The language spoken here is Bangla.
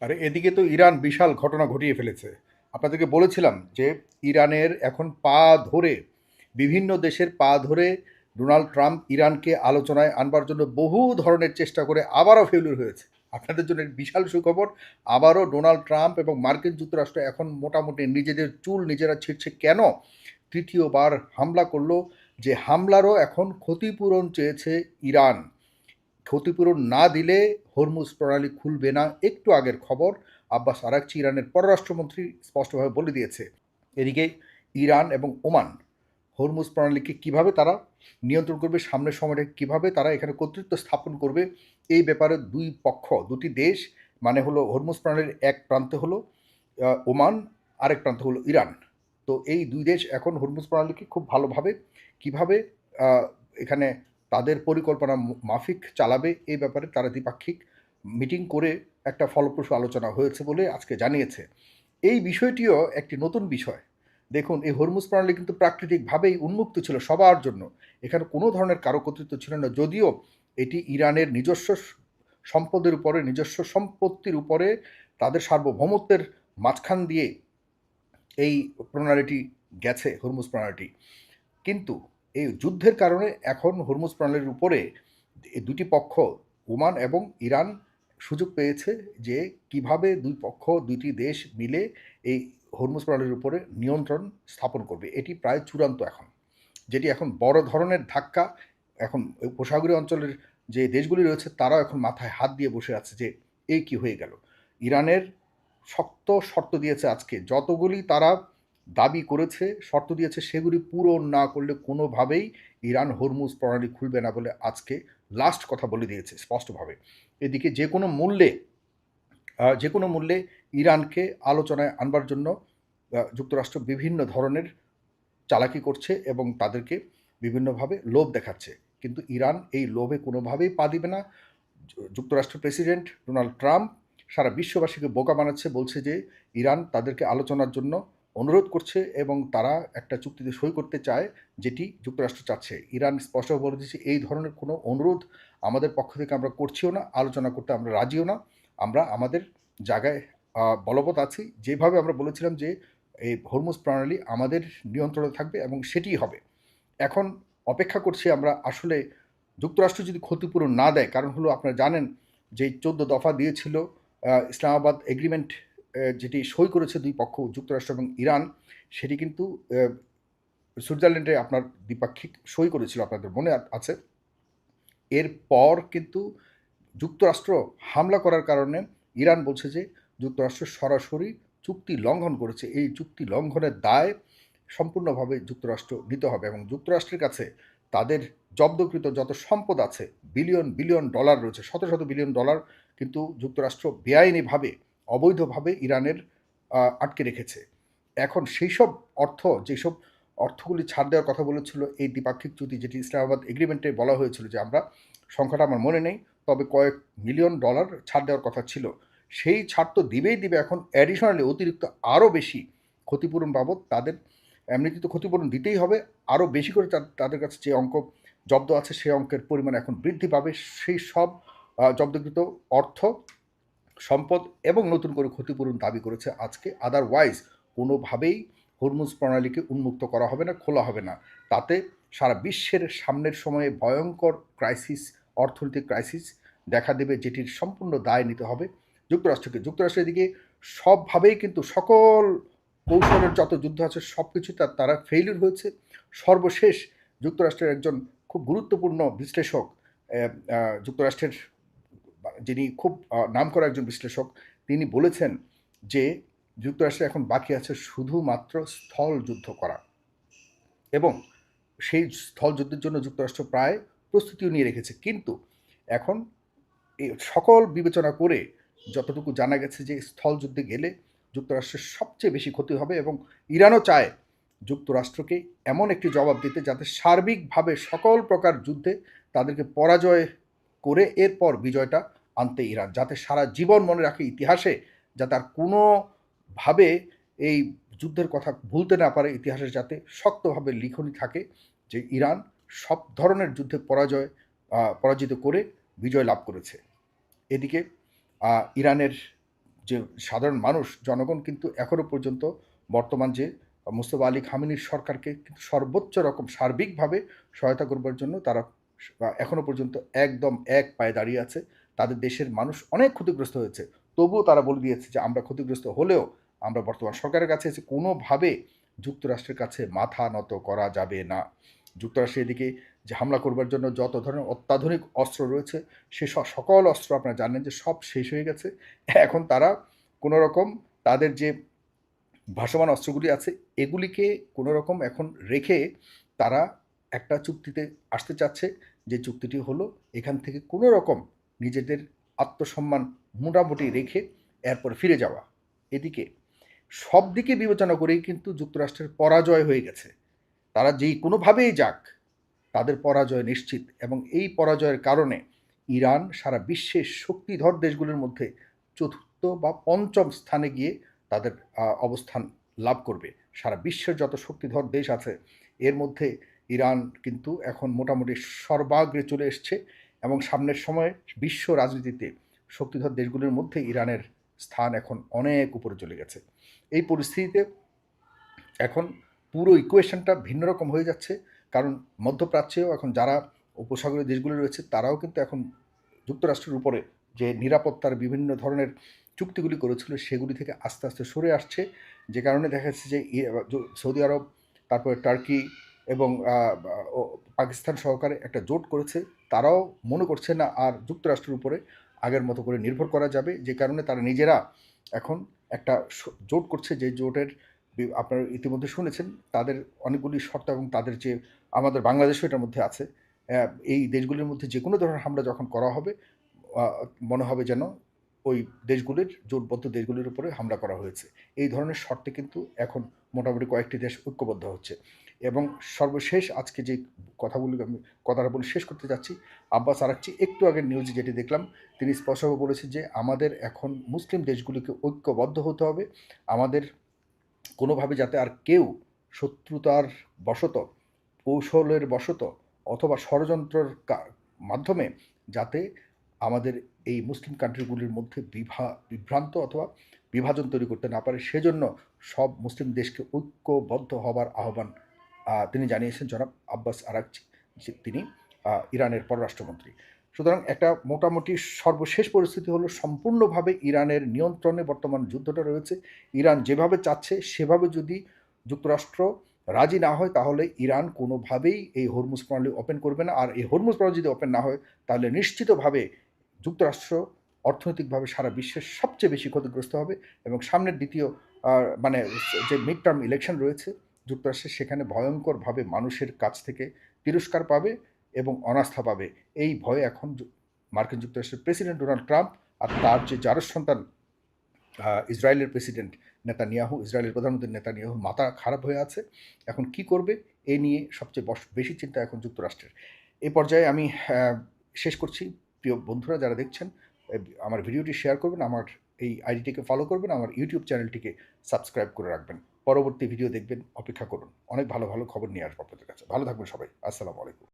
আর এদিকে তো ইরান বিশাল ঘটনা ঘটিয়ে ফেলেছে। আপনাদেরকে বলেছিলাম যে ইরানের এখন পা ধরে, বিভিন্ন দেশের পা ধরে ডোনাল্ড ট্রাম্প ইরানকে আলোচনায় আনবার জন্য বহু ধরনের চেষ্টা করে আবারও ফেলিউর হয়েছে। আপনাদের জন্য বিশাল সুখবর, আবারও ডোনাল্ড ট্রাম্প এবং মার্কিন যুক্তরাষ্ট্র এখন মোটামুটি নিজেদের চুল নিজেরা ছিঁড়ছে। কেন তৃতীয়বার হামলা করলো? যে হামলারও এখন ক্ষতিপূরণ চেয়েছে ইরান। ক্ষতিপূরণ না দিলে হরমুজ প্রণালী খুলবে না। একটু আগের খবর, আব্বাস আরাকচি ইরানের পররাষ্ট্রমন্ত্রী স্পষ্টভাবে বলে দিয়েছে। এদিকে ইরান এবং ওমান হরমুজ প্রণালীকে কিভাবে তারা নিয়ন্ত্রণ করবে, সামনের সময়টা কিভাবে তারা এখানে কর্তৃত্ব স্থাপন করবে, এই ব্যাপারে দুই পক্ষ, দুটি দেশ, মানে হলো হরমুজ প্রণালীর এক প্রান্তে হলো ওমান, আরেক প্রান্তে হলো ইরান। তো এই দুই দেশ এখন হরমুজ প্রণালীকে খুব ভালোভাবে কিভাবে আহ, এখানে তাদের পরিকল্পনা মাফিক চালাবে, এই ব্যাপারে তারা দ্বিপাক্ষিক মিটিং করে একটা ফলপ্রসূ আলোচনা হয়েছে বলে আজকে জানিয়েছে। এই বিষয়টিও একটি নতুন বিষয়। দেখুন, এই হরমুজ প্রণালী কিন্তু প্রাকৃতিকভাবেই উন্মুক্ত ছিল সবার জন্য। এখানে কোনো ধরনের কারো কর্তৃত্ব ছিল না, যদিও এটি ইরানের নিজস্ব সম্পদের উপরে, নিজস্ব সম্পত্তির উপরে, তাদের সার্বভৌমত্বের মাঝখান দিয়ে এই প্রণালীটি গেছে, হরমুজ প্রণালীটি। কিন্তু এই যুদ্ধের কারণে এখন হরমুজ প্রণালীর উপরে এই দুটি পক্ষ, ওমান এবং ইরান, সুযোগ পেয়েছে যে কিভাবে দুই পক্ষ, দুইটি দেশ মিলে এই হরমুজ প্রণালীর উপরে নিয়ন্ত্রণ স্থাপন করবে। এটি প্রায় চূড়ান্ত এখন, যেটি এখন বড় ধরনের ধাক্কা। এখন উপসাগরীয় অঞ্চলের যে দেশগুলি রয়েছে তারাও এখন মাথায় হাত দিয়ে বসে আছে যে এই কি হয়ে গেল। ইরানের শক্ত শর্ত দিয়েছে, আজকে যতগুলি তারা দাবি করেছে, শর্ত দিয়েছে, সেগুলি পূরণ না করলে কোনোভাবেই ইরান হরমুজ প্রণালী খুলবে না বলে আজকে লাস্ট কথা বলে দিয়েছে স্পষ্টভাবে। এদিকে যে কোনো মূল্যে ইরানকে আলোচনায় আনবার জন্য যুক্তরাষ্ট্র বিভিন্ন ধরনের চালাকি করছে এবং তাদেরকে বিভিন্নভাবে লোভ দেখাচ্ছে। কিন্তু ইরান এই লোভে কোনোভাবেই পা দিবে না। যুক্তরাষ্ট্রের প্রেসিডেন্ট ডোনাল্ড ট্রাম্প সারা বিশ্ববাসীকে বোকা বানাচ্ছে, বলছে যে ইরান তাদেরকে আলোচনার জন্য অনুরোধ করছে এবং তারা একটা চুক্তিতে সই করতে চায়, যেটি যুক্তরাষ্ট্র চাচ্ছে। ইরান স্পষ্ট বলে দিচ্ছে এই ধরনের কোনো অনুরোধ আমাদের পক্ষ থেকে আমরা করছিও না, আলোচনা করতে আমরা রাজিও না। আমরা আমাদের জায়গায় বলবৎ আছি। যেভাবে আমরা বলেছিলাম যে এই হরমুজ প্রণালী আমাদের নিয়ন্ত্রণে থাকবে এবং সেটিই হবে। এখন অপেক্ষা করছি আমরা আসলে যুক্তরাষ্ট্র যদি ক্ষতিপূরণ না দেয়। কারণ হলো, আপনারা জানেন যে 14 দফা দিয়েছিল ইসলামাবাদ এগ্রিমেন্ট, যেটি সই করেছে দুই পক্ষ, যুক্তরাষ্ট্র এবং ইরান, সেটি কিন্তু সুইজারল্যান্ডে আপনার দ্বিপাক্ষিক সই করেছিল, আপনাদের মনে আছে। এরপর কিন্তু যুক্তরাষ্ট্র হামলা করার কারণে ইরান বলছে যে যুক্তরাষ্ট্র সরাসরি চুক্তি লঙ্ঘন করেছে। এই চুক্তি লঙ্ঘনের দায় সম্পূর্ণভাবে যুক্তরাষ্ট্র নিতে হবে এবং যুক্তরাষ্ট্রের কাছে তাদের জব্দকৃত যত সম্পদ আছে, বিলিয়ন বিলিয়ন ডলার রয়েছে, শত শত বিলিয়ন ডলার কিন্তু যুক্তরাষ্ট্র বেআইনিভাবে, অবৈধভাবে ইরানের আটকে রেখেছে। এখন সেই সব অর্থ, যেসব অর্থগুলি ছাড় দেওয়ার কথা বলেছিল এই দ্বিপাক্ষিক চুক্তি, যেটি ইসলামাবাদ এগ্রিমেন্টে বলা হয়েছিল যে আমরা, সংখ্যাটা আমার মনে নেই, তবে কয়েক মিলিয়ন ডলার ছাড় দেওয়ার কথা ছিল। সেই ছাড় তো দিবেই দিবে, এখন অ্যাডিশনালি অতিরিক্ত আরও বেশি ক্ষতিপূরণ বাবদ তাদের, এমনিতে তো ক্ষতিপূরণ দিতেই হবে, আরও বেশি করে তাদের কাছে যে অঙ্ক জব্দ আছে সেই অঙ্কের পরিমাণ এখন বৃদ্ধি পাবে। সেই সব জব্দকৃত অর্থ, সম্পদ এবং নতুন করে ক্ষতিপূরণ দাবি করেছে আজকে। আদারওয়াইজ কোনোভাবেই হরমুজ প্রণালীকে উন্মুক্ত করা হবে না, খোলা হবে না। তাতে সারা বিশ্বের সামনের সময়ে ভয়ঙ্কর ক্রাইসিস, অর্থনৈতিক ক্রাইসিস দেখা দেবে, যেটির সম্পূর্ণ দায় নিতে হবে যুক্তরাষ্ট্রকে। যুক্তরাষ্ট্রের দিকে সবভাবেই কিন্তু সকল কৌশলের যত যুদ্ধ আছে সব কিছু তারা ফেইলিউর হয়েছে। সর্বশেষ যুক্তরাষ্ট্রের একজন খুব গুরুত্বপূর্ণ বিশ্লেষক, যুক্তরাষ্ট্রের যিনি খুব নামকরা একজন বিশ্লেষক, তিনি বলেছেন যে যুক্তরাষ্ট্রে এখন বাকি আছে শুধুমাত্র স্থল যুদ্ধ করা, এবং সেই স্থল যুদ্ধের জন্য যুক্তরাষ্ট্র প্রায় প্রস্তুতিও নিয়ে রেখেছে। কিন্তু এখন এই সকল বিবেচনা করে যতটুকু জানা গেছে যে স্থল যুদ্ধে গেলে যুক্তরাষ্ট্রের সবচেয়ে বেশি ক্ষতি হবে এবং ইরানও চায় যুক্তরাষ্ট্রকে এমন একটি জবাব দিতে যাতে সার্বিকভাবে সকল প্রকার যুদ্ধে তাদেরকে পরাজয় করে এরপর বিজয়টা আনতে ইরান, যাতে সারা জীবন মনে রাখে ইতিহাসে, যাতে আর কোনোভাবে এই যুদ্ধের কথা ভুলতে না পারে, ইতিহাসে যাতে শক্তভাবে লিখনি থাকে যে ইরান সব ধরনের যুদ্ধে পরাজিত করে বিজয় লাভ করেছে। এদিকে ইরানের যে সাধারণ মানুষ, জনগণ কিন্তু এখনও পর্যন্ত বর্তমান যে মুস্তফা আলী খামেনির সরকারকে কিন্তু সর্বোচ্চ রকম সার্বিকভাবে সহায়তা করবার জন্য তারা এখনও পর্যন্ত একদম এক পায়ে দাঁড়িয়ে আছে। তাদের দেশের মানুষ অনেক ক্ষতিগ্রস্ত হয়েছে, তবুও তারা বলে দিয়েছে যে আমরা ক্ষতিগ্রস্ত হলেও আমরা বর্তমান সরকারের কাছে এসে কোনোভাবে যুক্তরাষ্ট্রের কাছে মাথা নত করা যাবে না। যুক্তরাষ্ট্রের এদিকে যে হামলা করবার জন্য যত ধরনের অত্যাধুনিক অস্ত্র রয়েছে, সে সকল অস্ত্র আপনারা জানেন যে সব শেষ হয়ে গেছে। এখন তারা কোনো রকম তাদের যে ভাসমান অস্ত্রগুলি আছে এগুলিকে কোনো রকম এখন রেখে তারা একটা চুক্তিতে আসতে চাচ্ছে, যে চুক্তিটি হলো এখান থেকে কোনো রকম নিজেদের আত্মসম্মান মোটামুটি রেখে এরপর ফিরে যাওয়া। এদিকে সব দিকে বিবেচনা করেই কিন্তু যুক্তরাষ্ট্রের পরাজয় হয়ে গেছে। তারা যেই কোনোভাবেই যাক তাদের পরাজয় নিশ্চিত, এবং এই পরাজয়ের কারণে ইরান সারা বিশ্বের শক্তিধর দেশগুলির মধ্যে চতুর্থ বা পঞ্চম স্থানে গিয়ে তাদের অবস্থান লাভ করবে। সারা বিশ্বের যত শক্তিধর দেশ আছে এর মধ্যে ইরান কিন্তু এখন মোটামুটি সর্বাগ্রে চলে এসছে, এবং সামনের সময়ে বিশ্ব রাজনীতিতে শক্তিধর দেশগুলির মধ্যে ইরানের স্থান এখন অনেক উপরে চলে গেছে। এই পরিস্থিতিতে এখন পুরো ইকুয়েশনটা ভিন্ন রকম হয়ে যাচ্ছে, কারণ মধ্যপ্রাচ্যেও এখন যারা উপসাগরীয় দেশগুলি রয়েছে তারাও কিন্তু এখন যুক্তরাষ্ট্রের উপরে যে নিরাপত্তার বিভিন্ন ধরনের চুক্তিগুলি করেছিল সেগুলি থেকে আস্তে আস্তে সরে আসছে, যে কারণে দেখা যাচ্ছে যে সৌদি আরব, তারপরে টার্কি এবং পাকিস্তান সহকারে একটা জোট করেছে। তারাও মনে করছে না আর যুক্তরাষ্ট্রের উপরে আগের মতো করে নির্ভর করা যাবে, যে কারণে তারা নিজেরা এখন একটা জোট করছে, যে জোটের আপনারা ইতিমধ্যে শুনেছেন তাদের অনেকগুলি শর্ত, এবং তাদের যে আমাদের বাংলাদেশও এটার মধ্যে আছে। এই দেশগুলির মধ্যে যে কোনো ধরনের হামলা যখন করা হবে মনে হবে যেন ওই দেশগুলির জোটবদ্ধ দেশগুলির উপরে হামলা করা হয়েছে। এই ধরনের শর্তে কিন্তু এখন মোটামুটি কয়েকটি দেশ ঐক্যবদ্ধ হচ্ছে। এবং সর্বশেষ আজকে যে কথাটা বলে শেষ করতে যাচ্ছি, আব্বাস আরাকচি একটু আগের নিউজে যেটি দেখলাম, তিনি স্পষ্টভাবে বলেছেন যে আমাদের এখন মুসলিম দেশগুলিকে ঐক্যবদ্ধ হতে হবে। আমাদের কোনোভাবে যাতে আর কেউ শত্রুতার বশত, কৌশলের বশত অথবা ষড়যন্ত্রের মাধ্যমে যাতে আমাদের এই মুসলিম কান্ট্রিগুলির মধ্যে বিভ্রান্ত অথবা বিভাজন তৈরি করতে না পারে, সেজন্য সব মুসলিম দেশকে ঐক্যবদ্ধ হবার আহ্বান তিনি জানিয়েছেন জনাব আব্বাস আরাকচি, যে তিনি ইরানের পররাষ্ট্রমন্ত্রী। সুতরাং একটা মোটামুটি সর্বশেষ পরিস্থিতি হলো সম্পূর্ণভাবে ইরানের নিয়ন্ত্রণে বর্তমান যুদ্ধটা রয়েছে। ইরান যেভাবে চাচ্ছে সেভাবে যদি যুক্তরাষ্ট্র রাজি না হয় তাহলে ইরান কোনোভাবেই এই হরমুজ প্রণালী ওপেন করবে না। আর এই হরমুজ প্রণালী যদি ওপেন না হয় তাহলে নিশ্চিতভাবে যুক্তরাষ্ট্র অর্থনৈতিকভাবে সারা বিশ্বের সবচেয়ে বেশি ক্ষতিগ্রস্ত হবে, এবং সামনের দ্বিতীয় মানে যে মিড টার্ম ইলেকশন রয়েছে যুক্তরাষ্ট্রের, সেখানে ভয়ঙ্করভাবে মানুষের কাছ থেকে তিরস্কার পাবে এবং অনাস্থা পাবে। এই ভয়ে এখন মার্কিন যুক্তরাষ্ট্রের প্রেসিডেন্ট ডোনাল্ড ট্রাম্প আর তার যে জারজ সন্তান ইসরায়েলের প্রেসিডেন্ট নেতানিয়াহু, ইসরায়েলের প্রধানমন্ত্রী নেতানিয়াহুর মাথা খারাপ হয়ে আছে। এখন কি করবে এ নিয়ে সবচেয়ে বেশি চিন্তা এখন যুক্তরাষ্ট্রের। এই পর্যায়ে আমি শেষ করছি। প্রিয় বন্ধুরা যারা দেখছেন, আমার ভিডিওটি শেয়ার করবেন, আমার এই আইডিটিকে ফলো করবেন, আমার ইউটিউব চ্যানেলটিকে সাবস্ক্রাইব করে রাখবেন। পরবর্তী ভিডিও দেখবেন, অপেক্ষা করুন। অনেক ভালো ভালো খবর নিয়ে আসবো আপনাদের কাছে। ভালো থাকবেন সবাই। আসসালামু আলাইকুম।